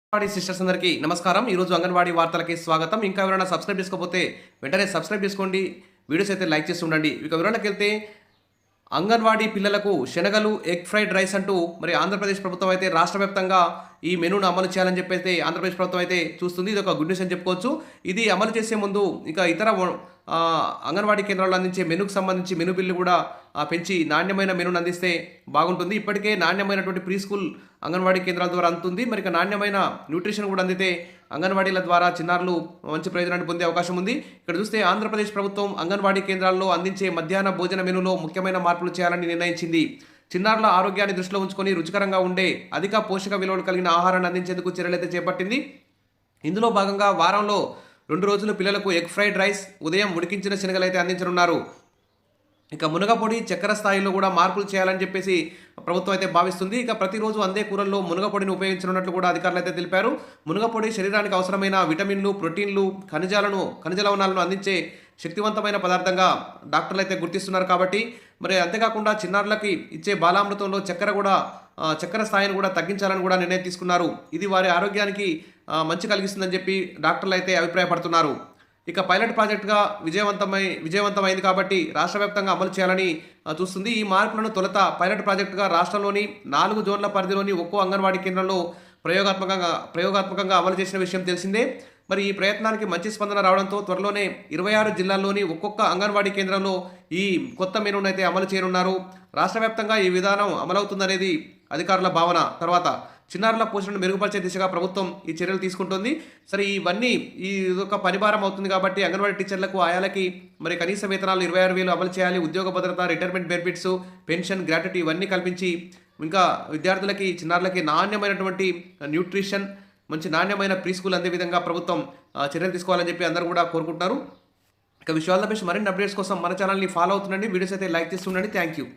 Anganwadi sisters అందరికీ నమస్కారం. ఈరోజు అంగన్వాడీ వార్తలకి స్వాగతం. ఇంకా ఎవరైనా సబ్స్క్రైబ్ చేసుకోకపోతే వెంటనే సబ్స్క్రైబ్ చేసుకోండి. వీడియోస్ అయితే లైక్ చేసి ఉండండి. ఇక వివరాలకు వెళ్తే అంగన్వాడీ పిల్లలకు శనగలు, ఎగ్ ఫ్రైడ్ రైస్ అంటూ మరి ఆంధ్రప్రదేశ్ ప్రభుత్వం అయితే రాష్ట్ర వ్యాప్తంగా ఈ మెనూను అమలు చేయాలని చెప్పి ఆంధ్రప్రదేశ్ ప్రభుత్వం అయితే చూస్తుంది. ఇది ఒక గుడ్ న్యూస్ అని చెప్పుకోవచ్చు. ఇది అమలు చేసే ముందు ఇక ఇతర అంగన్వాడీ కేంద్రాల్లో అందించే మెనూకు సంబంధించి మెనూ బిల్లు కూడా పెంచి నాణ్యమైన మెనూను అందిస్తే బాగుంటుంది. ఇప్పటికే నాణ్యమైనటువంటి ప్రీ స్కూల్ అంగన్వాడీ కేంద్రాల ద్వారా అందుతుంది. మరి ఇక నాణ్యమైన న్యూట్రిషన్ కూడా అందితే అంగన్వాడీల ద్వారా చిన్నారులు మంచి ప్రయోజనాన్ని పొందే అవకాశం ఉంది. ఇక్కడ చూస్తే ఆంధ్రప్రదేశ్ ప్రభుత్వం అంగన్వాడీ కేంద్రాల్లో అందించే మధ్యాహ్న భోజన మెనూలో ముఖ్యమైన మార్పులు చేయాలని నిర్ణయించింది. చిన్నారుల ఆరోగ్యాన్ని దృష్టిలో ఉంచుకొని రుచికరంగా ఉండే అధిక పోషక విలువలు కలిగిన ఆహారాన్ని అందించేందుకు చర్యలైతే చేపట్టింది. ఇందులో భాగంగా వారంలో 2 రోజులు పిల్లలకు ఎగ్ ఫ్రైడ్ రైస్, ఉదయం ఉడికించిన శనగలు అయితే అందించనున్నారు. ఇక మునగపొడి, చక్కెర స్థాయిలో కూడా మార్పులు చేయాలని చెప్పేసి ప్రభుత్వం అయితే భావిస్తుంది. ఇక ప్రతిరోజు అందే కూరల్లో మునగపొడిని ఉపయోగించనున్నట్లు కూడా అధికారులు అయితే తెలిపారు. మునగపొడి శరీరానికి అవసరమైన విటమిన్లు, ప్రోటీన్లు, ఖనిజ లవణాలను అందించే శక్తివంతమైన పదార్థంగా డాక్టర్లు అయితే గుర్తిస్తున్నారు. కాబట్టి మరి అంతేకాకుండా చిన్నారులకి ఇచ్చే బాలామృతంలో చక్కెర స్థాయిని కూడా తగ్గించాలని కూడా నిర్ణయం తీసుకున్నారు. ఇది వారి ఆరోగ్యానికి మంచి కలిగిస్తుందని చెప్పి డాక్టర్లు అయితే అభిప్రాయపడుతున్నారు. ఇక పైలట్ ప్రాజెక్టుగా విజయవంతమైంది కాబట్టి రాష్ట్ర వ్యాప్తంగా అమలు చేయాలని చూస్తుంది. ఈ తొలుత పైలట్ ప్రాజెక్టుగా రాష్ట్రంలోని 4 జోన్ల పరిధిలోని ఒక్కో అంగన్వాడీ కేంద్రంలో ప్రయోగాత్మకంగా అమలు చేసిన విషయం తెలిసిందే. మరి ఈ ప్రయత్నానికి మంచి స్పందన రావడంతో త్వరలోనే 26 జిల్లాల్లోని ఒక్కొక్క అంగన్వాడీ కేంద్రంలో ఈ కొత్త మెనూను అయితే అమలు చేయనున్నారు. రాష్ట్ర వ్యాప్తంగా ఈ విధానం అమలవుతుందనేది అధికారుల భావన. తర్వాత చిన్నారుల పోషణను మెరుగుపరిచే దిశగా ప్రభుత్వం ఈ చర్యలు తీసుకుంటుంది. సరే, ఈ ఒక పనిభారం అవుతుంది కాబట్టి అంగన్వాడీ టీచర్లకు, ఆయాలకి మరి కనీస వేతనాలు 26,000 అమలు చేయాలి. ఉద్యోగ భద్రత, రిటైర్మెంట్ బెనిఫిట్స్, పెన్షన్, గ్రాట్యుటీ ఇవన్నీ కల్పించి ఇంకా విద్యార్థులకి, చిన్నారులకి నాణ్యమైనటువంటి న్యూట్రిషన్, మంచి నాణ్యమైన ప్రీ స్కూల్ అందే విధంగా ప్రభుత్వం చర్యలు తీసుకోవాలని చెప్పి అందరూ కూడా కోరుకుంటున్నారు. ఇక విషయాల మరిన్ని అప్డేట్స్ కోసం మన ఛానల్ని ఫాలో అవుతుండండి. వీడియోస్ అయితే లైక్ చేస్తుండండి. Thank you.